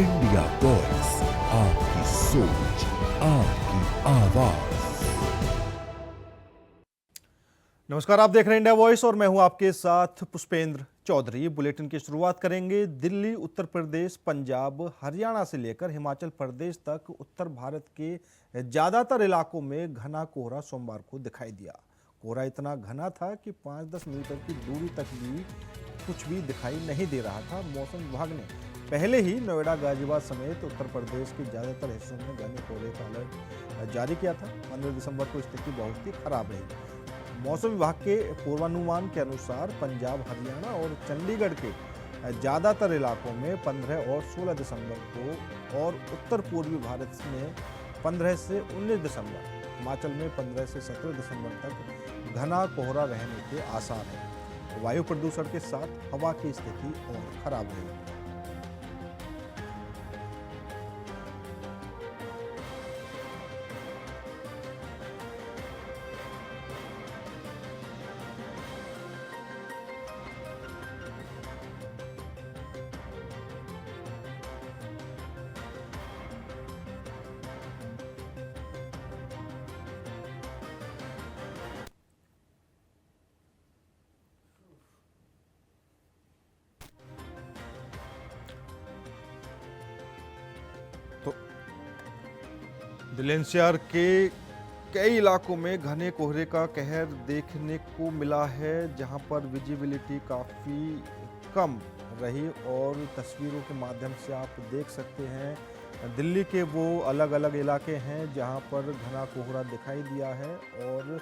India voice, आपकी सोच, आपकी आवाज। नमस्कार, आप देख रहे हैं इंडिया वॉइस और मैं हूं आपके साथ पुष्पेंद्र चौधरी। बुलेटिन की शुरुआत करेंगे दिल्ली, उत्तर प्रदेश, पंजाब, हरियाणा से लेकर हिमाचल प्रदेश तक उत्तर भारत के ज्यादातर इलाकों में घना कोहरा सोमवार को दिखाई दिया। कोहरा इतना घना था कि 5-10 मीटर की दूरी तक भी कुछ भी दिखाई नहीं दे रहा था। मौसम विभाग ने पहले ही नोएडा, गाजियाबाद समेत उत्तर प्रदेश के ज्यादातर हिस्सों में घने कोहरे का अलर्ट जारी किया था। 15 दिसंबर को स्थिति बहुत ही खराब रही। मौसम विभाग के पूर्वानुमान के अनुसार पंजाब, हरियाणा और चंडीगढ़ के ज़्यादातर इलाकों में 15 और 16 दिसंबर को और उत्तर पूर्वी भारत में 15 से 19 दिसंबर, हिमाचल में 15 से 17 दिसंबर तक घना कोहरा रहने के आसार हैं। वायु प्रदूषण के साथ हवा की स्थिति और खराब रहेगी। तो दिल्ली एनसीआर के कई इलाकों में घने कोहरे का कहर देखने को मिला है, जहां पर विजिबिलिटी काफ़ी कम रही और तस्वीरों के माध्यम से आप देख सकते हैं दिल्ली के वो अलग अलग इलाके हैं जहां पर घना कोहरा दिखाई दिया है। और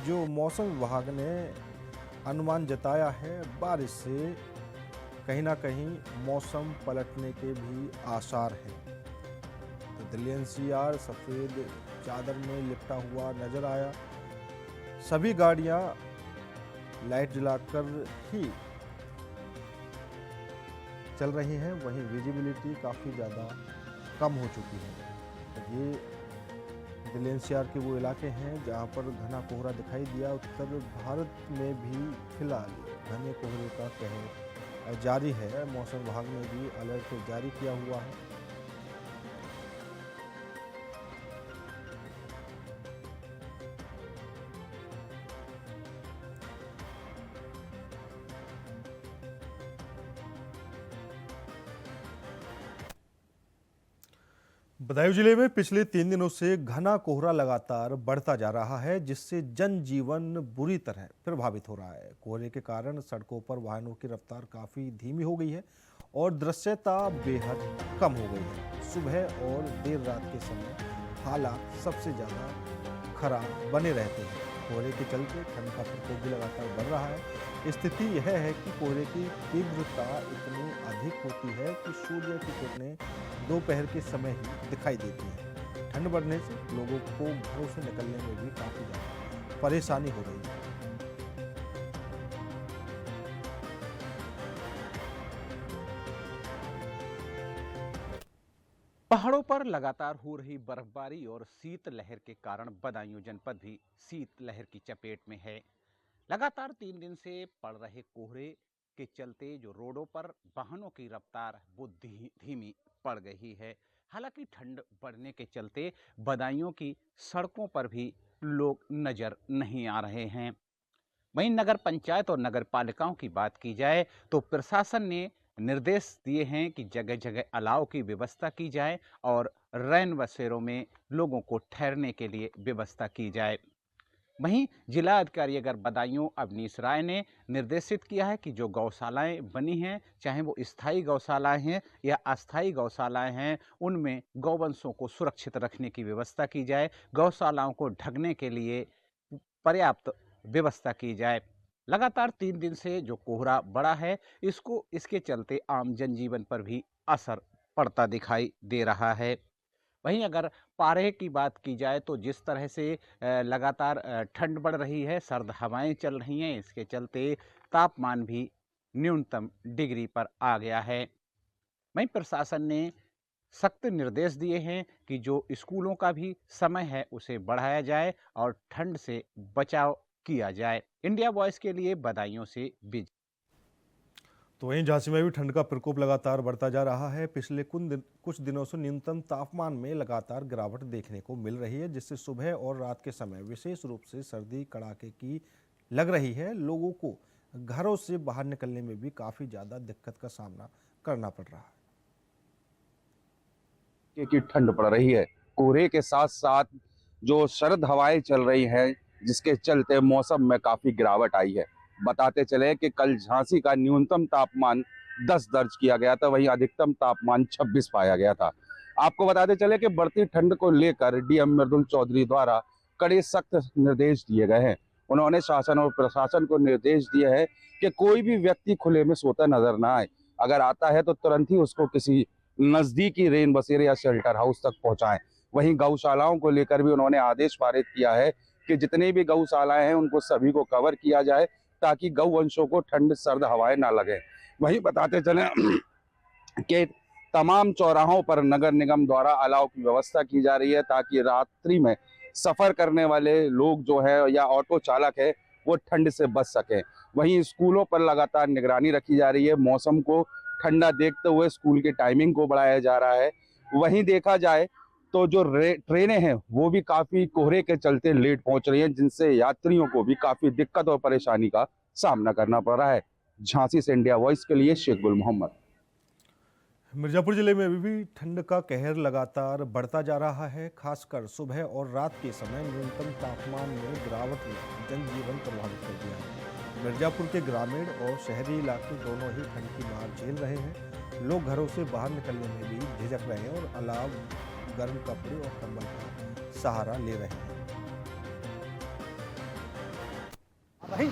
जो मौसम विभाग ने अनुमान जताया है, बारिश से कहीं ना कहीं मौसम पलटने के भी आसार हैं। तो दिल्ली एनसीआर सफ़ेद चादर में लिपटा हुआ नजर आया। सभी गाड़ियां लाइट जलाकर ही चल रही हैं, वहीं विजिबिलिटी काफ़ी ज़्यादा कम हो चुकी है। ये दिल्ली एनसीआर के वो इलाके हैं जहां पर घना कोहरा दिखाई दिया। उत्तर भारत में भी फिलहाल घने कोहरे का कहर जारी है। मौसम विभाग ने भी अलर्ट जारी किया हुआ है। बदायूं जिले में पिछले 3 दिनों से घना कोहरा लगातार बढ़ता जा रहा है, जिससे जनजीवन बुरी तरह प्रभावित हो रहा है। कोहरे के कारण सड़कों पर वाहनों की रफ्तार काफ़ी धीमी हो गई है और दृश्यता बेहद कम हो गई है। सुबह और देर रात के समय हालात सबसे ज़्यादा खराब बने रहते हैं। कोहरे के चलते ठंड का प्रकोप भी लगातार बढ़ रहा है। स्थिति यह है कि कोहरे की तीव्रता इतनी अधिक होती है कि सूर्य की किरणें दोपहर के समय ही दिखाई देती हैं। ठंड बढ़ने से लोगों को घरों से निकलने में भी काफ़ी ज़्यादा परेशानी हो रही है। पहाड़ों पर लगातार हो रही बर्फबारी और शीतलहर के कारण बदायूं जनपद भी शीतलहर की चपेट में है। लगातार 3 दिन से पड़ रहे कोहरे के चलते जो रोडों पर वाहनों की रफ्तार वो धीमी पड़ गई है। हालांकि ठंड बढ़ने के चलते बदायूं की सड़कों पर भी लोग नजर नहीं आ रहे हैं। वहीं नगर पंचायत और नगर पालिकाओं की बात की जाए तो प्रशासन ने निर्देश दिए हैं कि जगह जगह अलाव की व्यवस्था की जाए और रैन बसेरों में लोगों को ठहरने के लिए व्यवस्था की जाए। वहीं जिला अधिकारी अगर बदायूं अवनीश राय ने निर्देशित किया है कि जो गौशालाएं बनी हैं, चाहे वो स्थायी गौशालाएं हैं या अस्थायी गौशालाएं हैं, उनमें गौवंशों को सुरक्षित रखने की व्यवस्था की जाए। गौशालाओं को ढकने के लिए पर्याप्त व्यवस्था की जाए। लगातार 3 दिन से जो कोहरा बढ़ा है, इसके चलते आम जनजीवन पर भी असर पड़ता दिखाई दे रहा है। वहीं अगर पारे की बात की जाए तो जिस तरह से लगातार ठंड बढ़ रही है, सर्द हवाएं चल रही हैं, इसके चलते तापमान भी न्यूनतम डिग्री पर आ गया है। वहीं प्रशासन ने सख्त निर्देश दिए हैं कि जो स्कूलों का भी समय है उसे बढ़ाया जाए और ठंड से बचाव किया जाए। इंडिया वॉइस के लिए बदायूं से बिज। तो वहीं झांसी में भी ठंड का प्रकोप लगातार बढ़ता जा रहा है। पिछले कुछ दिनों से न्यूनतम तापमान में लगातार गिरावट देखने को मिल रही है, जिससे सुबह और रात के समय विशेष रूप से सर्दी कड़ाके की लग रही है। लोगों को घरों से बाहर निकलने में भी काफ़ी ज़्यादा दिक्कत का सामना करना पड़ रहा है। की ठंड पड़ रही है, कोहरे के साथ साथ जो शरद हवाएं चल रही हैं, जिसके चलते मौसम में काफी गिरावट आई है। बताते चले कि कल झांसी का न्यूनतम तापमान 10 दर्ज किया गया था, वहीं अधिकतम तापमान 26 पाया गया था। आपको बताते चले कि बढ़ती ठंड को लेकर डीएम मृदुल चौधरी द्वारा कड़े सख्त निर्देश दिए गए हैं। उन्होंने शासन और प्रशासन को निर्देश दिए हैं कि कोई भी व्यक्ति खुले में सोता नजर ना आए, अगर आता है तो तुरंत ही उसको किसी नजदीकी रेन बसेरे या शेल्टर हाउस तक पहुंचाएं। वहीं गौशालाओं को लेकर भी उन्होंने आदेश पारित किया है कि जितनी भी गौशालाएं हैं उनको सभी को कवर किया जाए, ताकि गौवंशों को ठंड सर्द हवाएं ना लगे। वहीं बताते चले कि तमाम चौराहों पर नगर निगम द्वारा अलाव की व्यवस्था की जा रही है, ताकि रात्रि में सफर करने वाले लोग जो है या ऑटो चालक है वो ठंड से बच सकें। वहीं स्कूलों पर लगातार निगरानी रखी जा रही है, मौसम को ठंडा देखते हुए स्कूल की टाइमिंग को बढ़ाया जा रहा है। वहीं देखा जाए तो जो ट्रेनें हैं वो भी काफी कोहरे के चलते लेट पहुंच रही हैं, जिनसे यात्रियों को भी काफी दिक्कत और परेशानी का सामना करना पड़ रहा है। झांसी से इंडिया वॉइस के लिए शेख गुल मोहम्मद। मिर्जापुर जिले में अभी भी ठंड का कहर लगातार बढ़ता जा रहा है। खासकर सुबह और रात के समय न्यूनतम तापमान में गिरावट ने जनजीवन प्रभावित कर दिया है। मिर्जापुर के ग्रामीण और शहरी इलाके दोनों ही ठंड की मार झेल रहे हैं। लोग घरों से बाहर निकलने में भी झिझक रहे हैं और अलाव, गर्म कपड़े और कंबल का सहारा ले रहे हैं।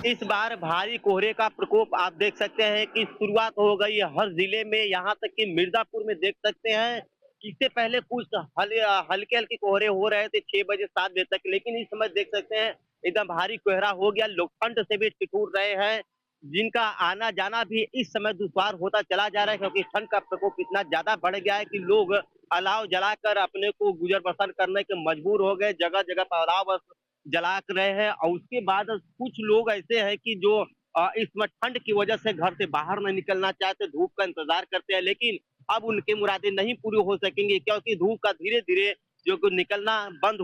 इस बार भारी कोहरे का प्रकोप आप देख सकते हैं कि शुरुआत हो गई है हर जिले में, यहाँ तक कि मिर्जापुर में देख सकते हैं। इससे पहले कुछ हल्के हल्के कोहरे हो रहे थे 6 बजे 7 बजे तक, लेकिन इस समय देख सकते हैं एकदम भारी कोहरा हो गया। लोग ठंड से भी ठिठुर रहे हैं, जिनका आना जाना भी इस समय दुश्वार होता चला जा रहा है, क्योंकि ठंड का प्रकोप इतना ज्यादा बढ़ गया है कि लोग अलाव जलाकर अपने को गुजर बसर करने के मजबूर हो गए। जगह जगह पर अलाव जला रहे हैं। और उसके बाद कुछ लोग ऐसे हैं कि जो इस समय ठंड की वजह से घर से बाहर नहीं निकलना चाहते, धूप का इंतजार करते हैं, लेकिन अब उनके मुरादे नहीं पूरी हो सकेंगे, क्योंकि धूप का धीरे धीरे जो निकलना बंद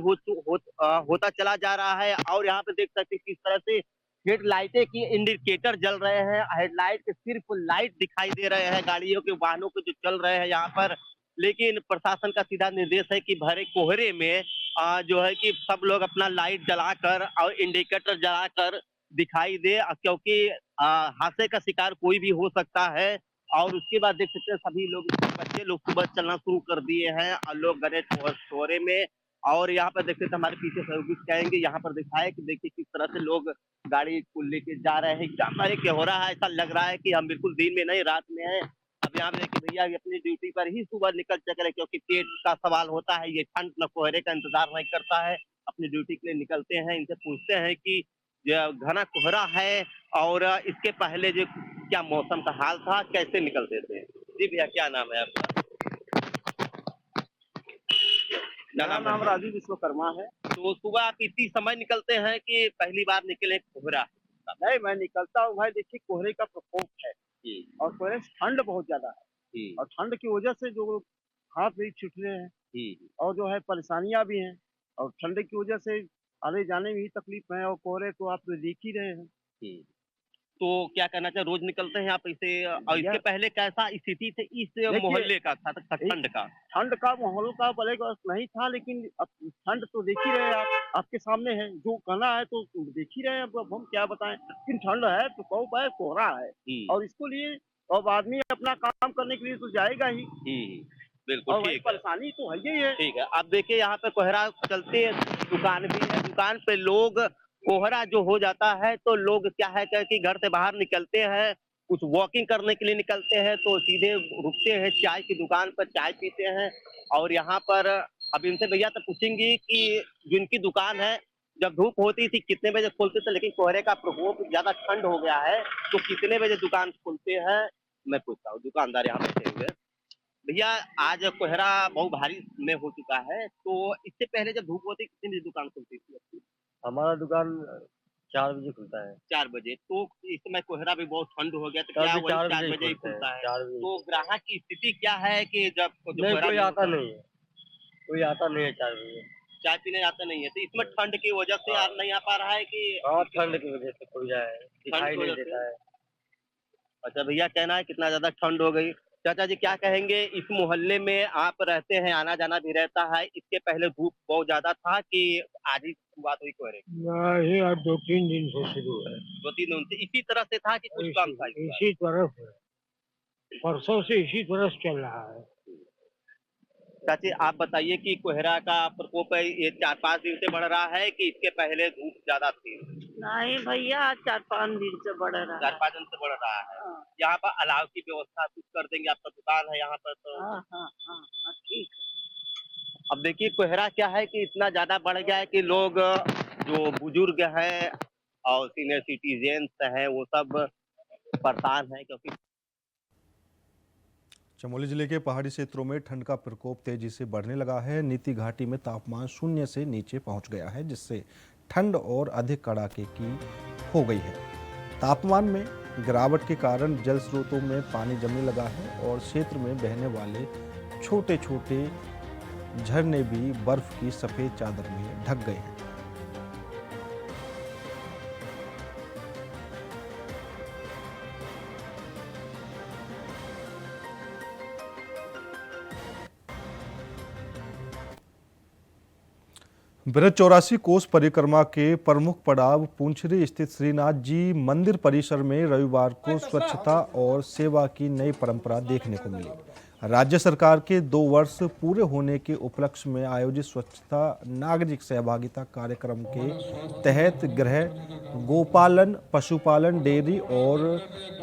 होता चला जा रहा है। और यहाँ पे देख सकते हैं किस तरह से हेडलाइटें की इंडिकेटर जल रहे हैं। हेडलाइट के सिर्फ लाइट दिखाई दे रहे हैं गाड़ियों के, वाहनों के जो चल रहे हैं यहाँ पर। लेकिन प्रशासन का सीधा निर्देश है कि भरे कोहरे में जो है कि सब लोग अपना लाइट जलाकर और इंडिकेटर जलाकर दिखाई दे, क्योंकि हादसे का शिकार कोई भी हो सकता है। और उसके बाद देख सकते हैं सभी लोग, बच्चे लोग सुबह चलना शुरू कर दिए हैं और लोग गए कोहरे में। और यहाँ पर देख सकते हमारे पीछे सर्विस कहेंगे, यहाँ पर दिखाए कि देखिए किस तरह से लोग गाड़ी को लेके जा रहे हैं। क्या हो रहा है, ऐसा लग रहा है कि हम बिल्कुल दिन में नहीं रात में है। अब यहाँ देखिए भैया अपनी ड्यूटी पर ही सुबह निकल चुके हैं, क्योंकि पेट का सवाल होता है। ये ठंड न कोहरे का इंतजार नहीं करता है, अपनी ड्यूटी के लिए निकलते हैं। इनसे पूछते हैं कि घना कोहरा है और इसके पहले जो क्या मौसम का हाल था, कैसे निकलते थे। जी भैया क्या नाम है आपका? मेरा नाम राजू विश्वकर्मा है। तो सुबह आप इसी समय निकलते हैं कि पहली बार निकले कोहरा? नहीं, मैं निकलता हूँ भाई। देखिए कोहरे का प्रकोप है और कोहरे से ठंड बहुत ज्यादा है, और ठंड की वजह से जो हाथ भी छूट रहे हैं और जो है परेशानियां भी हैं, और ठंड की वजह से आने जाने में ही तकलीफ है। और कोहरे तो आप देख ही रहे हैं। तो क्या करना चाहिए, रोज निकलते हैं आप इसे? और इसके पहले कैसा स्थिति थी इस मोहल्ले का ठंड का? ठंड का माहौल का भले नहीं था, लेकिन अब ठंड तो देख ही रहे हैं आप, आपके सामने है। जो कहना है तो देख ही रहे हैं, अब हम क्या बताएं। लेकिन ठंड है, प्रकोप है, कोहरा है, और इसको लिए अब आदमी अपना काम करने के लिए तो जाएगा ही। बिल्कुल ठीक है, परेशानी तो है ही है। ठीक है, आप देखिए यहाँ पे कोहरा चलते, दुकान भी है, दुकान पे लोग, कोहरा जो हो जाता है तो लोग क्या है कि घर से बाहर निकलते हैं, कुछ वॉकिंग करने के लिए निकलते हैं, तो सीधे रुकते हैं चाय की दुकान पर, चाय पीते हैं। और यहाँ पर अब इनसे भैया तो पूछेंगी कि जिनकी दुकान है, जब धूप होती थी कितने बजे खोलते थे, लेकिन कोहरे का प्रकोप ज्यादा ठंड हो गया है तो कितने बजे दुकान खोलते हैं? मैं पूछता हूँ, दुकानदार यहाँ बैठे हुए। भैया आज कोहरा बहुत भारी में हो चुका है, तो इससे पहले जब धूप होती कितने बजे दुकान खुलती थी? हमारा दुकान 4 बजे खुलता है। 4 बजे। तो इस समय कोहरा भी बहुत ठंड हो गया, तो तब क्या भी वही 4 4 बजे ही बजे ही खुलता खुलता है, है? 4 बजे। तो ग्राहक की स्थिति क्या है कि जब नहीं, कोहरा कोई नहीं आता होता, नहीं है, कोई आता नहीं है 4 बजे। चाय पीने आता नहीं है, तो इसमें ठंड की वजह से नहीं आ पा रहा है कि हाँ, ठंड की वजह से खुल जाए, दिखाई की नहीं वजह से? देता है। अच्छा, भैया कहना है कितना ज्यादा ठंड हो गई। चाचा जी क्या कहेंगे, इस मोहल्ले में आप रहते हैं, आना जाना भी रहता है, इसके पहले धूप बहुत ज्यादा था कि आज ही शुरुआत हुई कोहरे की? नहीं, आज 2-3 दिन से शुरू है। 2-3 दिन से इसी तरह से था कि कुछ कम था इस बार? इसी तरफ है, परसों से इसी तरह चल रहा है। चाची आप बताइए कि कोहरा का प्रकोप है, ये 4-5 दिन से बढ़ रहा है कि इसके पहले धूप ज्यादा थी? नहीं भैया, 4-5 दिन से बढ़ रहा है। 4-5 दिन से बढ़ रहा है। हाँ, यहाँ पर अलाव की व्यवस्था कुछ कर देंगे, आपका दुकान है यहाँ पर तो? हाँ, हाँ, हाँ, हाँ, ठीक है। अब देखिए कोहरा क्या है कि इतना ज्यादा बढ़ गया है कि लोग जो बुजुर्ग हैं और सीनियर सिटीजन्स हैं वो सब परेशान हैं, क्योंकि चमोली जिले के पहाड़ी क्षेत्रों में ठंड का प्रकोप तेजी से बढ़ने लगा है। नीति घाटी में तापमान 0 से नीचे पहुंच गया है, जिससे ठंड और अधिक कड़ाके की हो गई है। तापमान में गिरावट के कारण जल स्रोतों में पानी जमने लगा है और क्षेत्र में बहने वाले छोटे छोटे झरने भी बर्फ की सफेद चादर में ढक गए हैं। बृहद 84 कोस परिक्रमा के प्रमुख पड़ाव पुंछरी स्थित श्रीनाथ जी मंदिर परिसर में रविवार को स्वच्छता और सेवा की नई परंपरा देखने को मिली। राज्य सरकार के 2 वर्ष पूरे होने के उपलक्ष्य में आयोजित स्वच्छता नागरिक सहभागिता कार्यक्रम के तहत गृह, गोपालन, पशुपालन, डेयरी और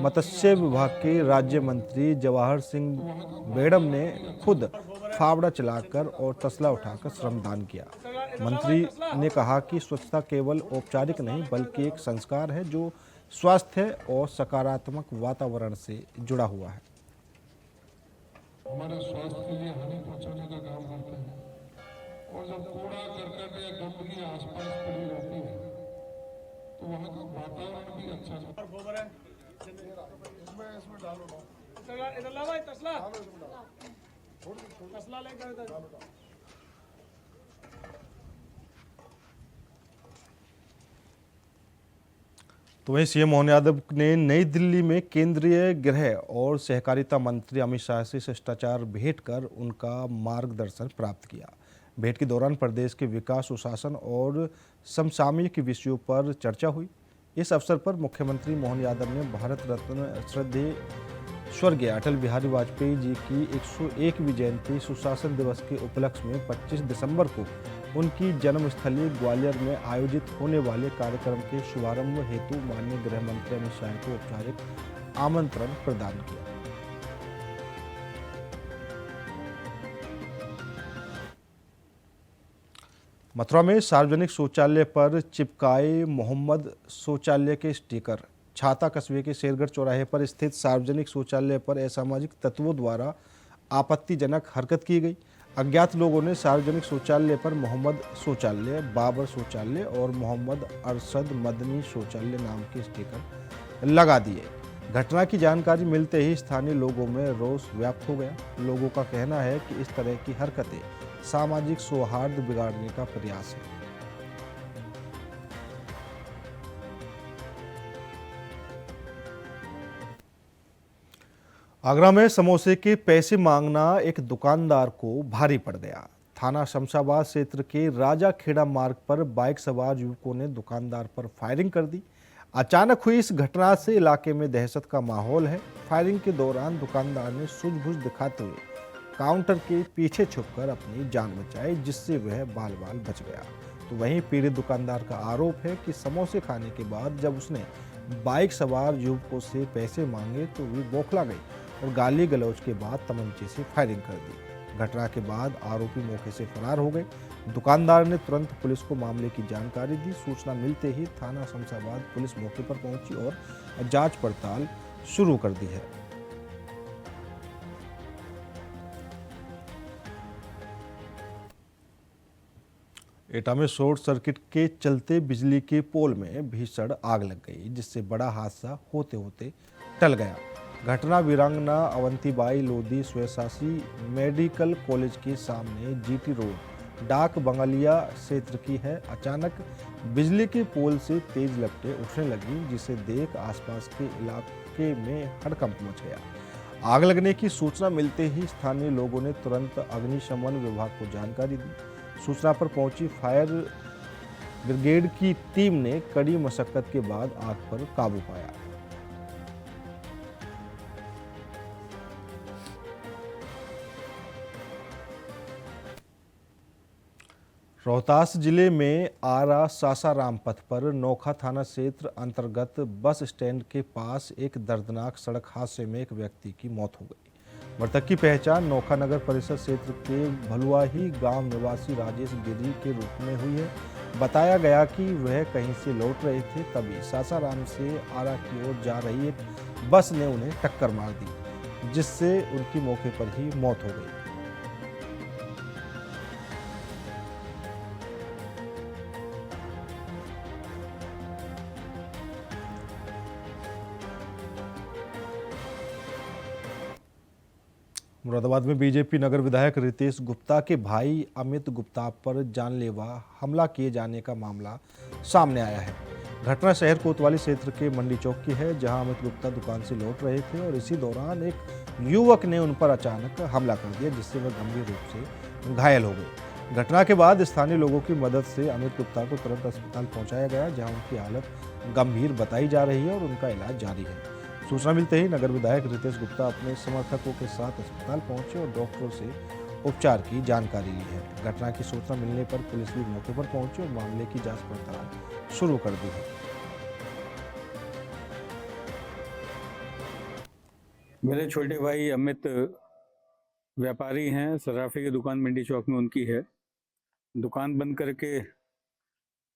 मत्स्य विभाग के राज्य मंत्री जवाहर सिंह बेड़म ने खुद फावड़ा चलाकर और तसला उठाकर श्रमदान किया। मंत्री ने कहा कि स्वच्छता केवल औपचारिक नहीं बल्कि एक संस्कार है जो स्वास्थ्य और सकारात्मक वातावरण से जुड़ा हुआ है। हमारे स्वास्थ्य के लिए हानि पहुंचाने का काम करते हैं और जब कूड़ा करकट या गंदगी आसपास पड़ी रहती है तो वहाँ का वातावरण भी अच्छा है। इसमें डालो तसला लेकर तो वहीं सीएम मोहन यादव ने नई दिल्ली में केंद्रीय गृह और सहकारिता मंत्री अमित शाह से शिष्टाचार भेंट कर उनका मार्गदर्शन प्राप्त किया। भेंट के दौरान प्रदेश के विकास, सुशासन और समसामयिक विषयों पर चर्चा हुई। इस अवसर पर मुख्यमंत्री मोहन यादव ने भारत रत्न श्रद्धेय स्वर्गीय अटल बिहारी वाजपेयी जी की 101वीं जयंती सुशासन दिवस के उपलक्ष्य में 25 दिसंबर को उनकी जन्मस्थली ग्वालियर में आयोजित होने वाले कार्यक्रम के शुभारंभ हेतु माननीय गृह मंत्री अमित शाह को औपचारिक आमंत्रण प्रदान किया। मथुरा में सार्वजनिक शौचालय पर चिपकाए मोहम्मद शौचालय के स्टिकर। छाता कस्बे के शेरगढ़ चौराहे पर स्थित सार्वजनिक शौचालय पर असामाजिक तत्वों द्वारा आपत्तिजनक हरकत की गई। अज्ञात लोगों ने सार्वजनिक शौचालय पर मोहम्मद शौचालय, बाबर शौचालय और मोहम्मद अरशद मदनी शौचालय नाम के स्टिकर लगा दिए। घटना की जानकारी मिलते ही स्थानीय लोगों में रोष व्याप्त हो गया। लोगों का कहना है कि इस तरह की हरकतें सामाजिक सौहार्द बिगाड़ने का प्रयास है। आगरा में समोसे के पैसे मांगना एक दुकानदार को भारी पड़ गया। थाना शमशाबाद क्षेत्र के राजा खेड़ा मार्ग पर बाइक सवार युवकों ने दुकानदार पर फायरिंग कर दी। अचानक हुई इस घटना से इलाके में दहशत का माहौल है। फायरिंग के दौरान दुकानदार ने सूझबूझ दिखाते हुए काउंटर के पीछे छुपकर अपनी जान बचाई, जिससे वह बाल बाल बच गया। तो वहीं पीड़ित दुकानदार का आरोप है कि समोसे खाने के बाद जब उसने बाइक सवार युवकों से पैसे मांगे तो वे बौखला गई और गाली गलौज के बाद तमंचे से फायरिंग कर दी। घटना के बाद आरोपी मौके से फरार हो गए। दुकानदार ने तुरंत पुलिस को मामले की जानकारी दी। सूचना मिलते ही थाना शमशाबाद पुलिस मौके पर पहुंची और जांच पड़ताल शुरू कर दी है। एटा में शॉर्ट सर्किट के चलते बिजली के पोल में भीषण आग लग गई, जिससे बड़ा हादसा होते होते टल गया। घटना वीरांगना अवंतीबाई लोधी स्वशासी मेडिकल कॉलेज के सामने जीटी रोड डाक बंगलिया क्षेत्र की है। अचानक बिजली के पोल से तेज लपटें उठने लगी, जिसे देख आसपास के इलाके में हड़कंप मच गया। आग लगने की सूचना मिलते ही स्थानीय लोगों ने तुरंत अग्निशमन विभाग को जानकारी दी। सूचना पर पहुंची फायर ब्रिगेड की टीम ने कड़ी मशक्कत के बाद आग पर काबू पाया। रोहतास जिले में आरा सासाराम पथ पर नोखा थाना क्षेत्र अंतर्गत बस स्टैंड के पास एक दर्दनाक सड़क हादसे में एक व्यक्ति की मौत हो गई। मृतक की पहचान नोखा नगर परिषद क्षेत्र के भलुआही गांव निवासी राजेश गिरी के रूप में हुई है। बताया गया कि वह कहीं से लौट रहे थे, तभी सासाराम से आरा की ओर जा रही एक बस ने उन्हें टक्कर मार दी, जिससे उनकी मौके पर ही मौत हो गई। मुरादाबाद में बीजेपी नगर विधायक रितेश गुप्ता के भाई अमित गुप्ता पर जानलेवा हमला किए जाने का मामला सामने आया है। घटना शहर कोतवाली क्षेत्र के मंडी चौक की है, जहां अमित गुप्ता दुकान से लौट रहे थे और इसी दौरान एक युवक ने उन पर अचानक हमला कर दिया, जिससे वह गंभीर रूप से घायल हो गए। घटना के बाद स्थानीय लोगों की मदद से अमित गुप्ता को तुरंत अस्पताल पहुँचाया गया, जहाँ उनकी हालत गंभीर बताई जा रही है और उनका इलाज जारी है। सूचना मिलते ही नगर विधायक रितेश गुप्ता अपने समर्थकों के साथ अस्पताल पहुंचे और डॉक्टरों से उपचार की जानकारी ली है। घटना की सूचना मिलने पर पुलिस भी मौके पर पहुंची और मामले की जांच पड़ताल शुरू कर दी है। मेरे छोटे भाई अमित व्यापारी हैं, सराफे की दुकान मंडी चौक में उनकी है। दुकान बंद करके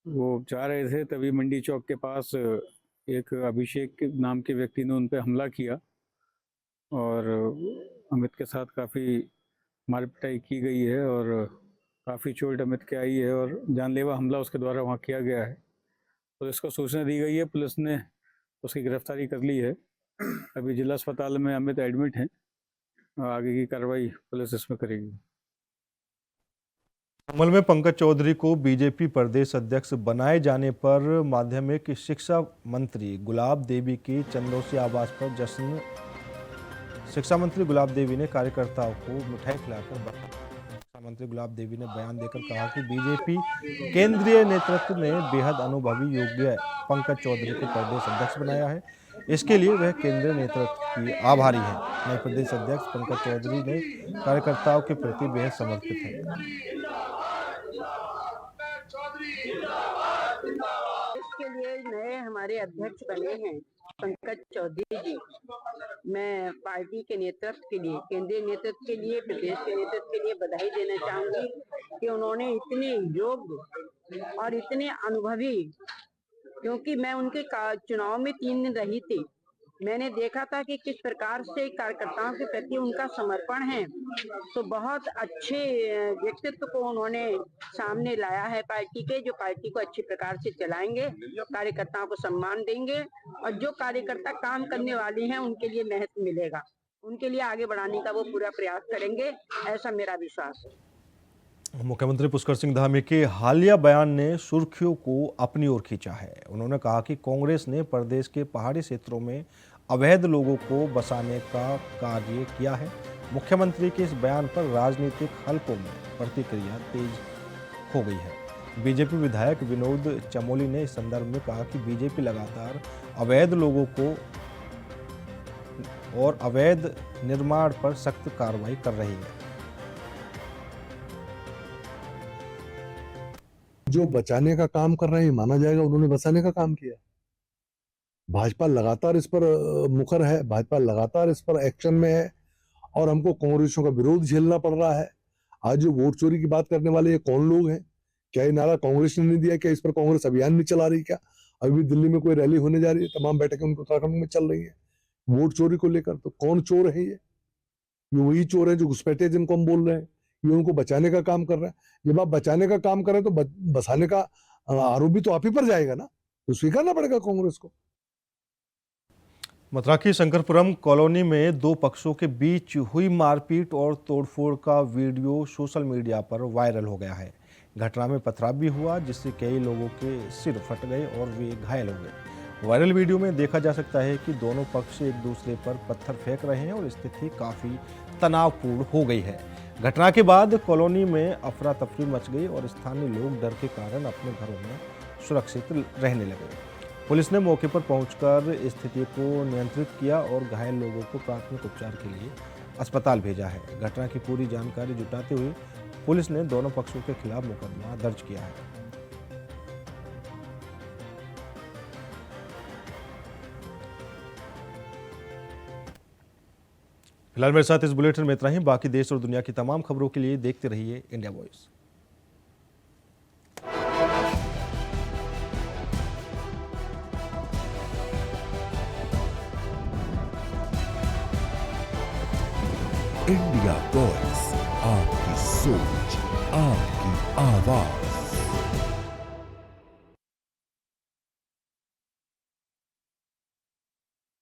वो जा रहे थे, तभी मंडी चौक के पास एक अभिषेक नाम के व्यक्ति ने उन पर हमला किया और अमित के साथ काफ़ी मार पिटाई की गई है और काफ़ी चोट अमित के आई है और जानलेवा हमला उसके द्वारा वहाँ किया गया है। पुलिस को सूचना दी गई है, पुलिस ने उसकी गिरफ्तारी कर ली है। अभी जिला अस्पताल में अमित एडमिट हैं, आगे की कार्रवाई पुलिस इसमें करेगी। अमल में पंकज चौधरी को बीजेपी प्रदेश अध्यक्ष बनाए जाने पर माध्यमिक शिक्षा मंत्री गुलाब देवी की चंदौसी आवास पर जश्न। शिक्षा मंत्री गुलाब देवी ने कार्यकर्ताओं को मिठाई खिलाकर शिक्षा मंत्री गुलाब देवी ने बयान देकर कहा कि बीजेपी केंद्रीय नेतृत्व ने बेहद अनुभवी योग्य पंकज चौधरी को प्रदेश अध्यक्ष बनाया है। इसके लिए वह केंद्रीय नेतृत्व की आभारी है। नए प्रदेश अध्यक्ष पंकज चौधरी ने कार्यकर्ताओं के प्रति बेहद समर्पित है। इसके लिए नए हमारे अध्यक्ष बने हैं पंकज चौधरी जी। मैं पार्टी के नेतृत्व के लिए, केंद्रीय नेतृत्व के लिए, प्रदेश के नेतृत्व के लिए बधाई देना चाहूंगी कि उन्होंने इतने योग्य और इतने अनुभवी, क्योंकि मैं उनके चुनाव में 3 दिन रही थी, मैंने देखा था कि किस प्रकार से कार्यकर्ताओं के प्रति उनका समर्पण है। तो बहुत अच्छे व्यक्तित्व को उन्होंने सामने लाया है पार्टी के, जो पार्टी को अच्छे प्रकार से चलाएंगे, कार्यकर्ताओं को सम्मान देंगे और जो कार्यकर्ता काम करने वाले हैं उनके लिए महत्व मिलेगा, उनके लिए आगे बढ़ाने का वो पूरा प्रयास करेंगे, ऐसा मेरा विश्वास है। मुख्यमंत्री पुष्कर सिंह धामी के हालिया बयान ने सुर्खियों को अपनी ओर खींचा है। उन्होंने कहा कि कांग्रेस ने प्रदेश के पहाड़ी क्षेत्रों में अवैध लोगों को बसाने का कार्य किया है। मुख्यमंत्री के इस बयान पर राजनीतिक हलकों में प्रतिक्रिया तेज हो गई है। बीजेपी विधायक विनोद चमोली ने इस संदर्भ में कहा कि बीजेपी लगातार अवैध लोगों को और अवैध निर्माण पर सख्त कार्रवाई कर रही है। जो बचाने का काम कर रहे हैं माना जाएगा, उन्होंने बचाने का काम किया। भाजपा लगातार इस पर मुखर है, भाजपा लगातार इस पर एक्शन में है और हमको कांग्रेसियों का विरोध झेलना पड़ रहा है। आज जो वोट चोरी की बात करने वाले ये कौन लोग हैं? क्या ये नारा कांग्रेस ने नहीं दिया? क्या इस पर कांग्रेस अभियान नहीं चला रही? क्या अभी दिल्ली में कोई रैली होने जा रही है? तमाम बैठकें उनके उत्तराखंड में चल रही है वोट चोरी को लेकर। तो कौन चोर है? ये वही चोर है जो घुसपैठे जिनको हम बोल रहे हैं ये उनको बचाने का काम कर रहा है। जब आप बचाने का काम कर रहे हैं तो बसाने का आरोप भी तो आप ही पर जाएगा ना, तो स्वीकारना पड़ेगा कांग्रेस को। मथुरा की शंकरपुरम कॉलोनी में दो पक्षों के बीच हुई मारपीट और तोड़फोड़ का वीडियो सोशल मीडिया पर वायरल हो गया है। घटना में पथराव भी हुआ जिससे कई लोगों के सिर फट गए और वे घायल हो गए। वायरल वीडियो में देखा जा सकता है कि दोनों पक्ष एक दूसरे पर पत्थर फेंक रहे हैं और स्थिति काफी तनावपूर्ण हो गई है। घटना के बाद कॉलोनी में अफरा तफरी मच गई और स्थानीय लोग डर के कारण अपने घरों में सुरक्षित रहने लगे। पुलिस ने मौके पर पहुंचकर स्थिति को नियंत्रित किया और घायल लोगों को प्राथमिक उपचार के लिए अस्पताल भेजा है। घटना की पूरी जानकारी जुटाते हुए पुलिस ने दोनों पक्षों के खिलाफ मुकदमा दर्ज किया है। फिलहाल मेरे साथ इस बुलेटिन में इतना ही। बाकी देश और दुनिया की तमाम खबरों के लिए देखते रहिए इंडिया वॉइस। इंडिया वॉइस, आपकी सोच, आपकी आवाज।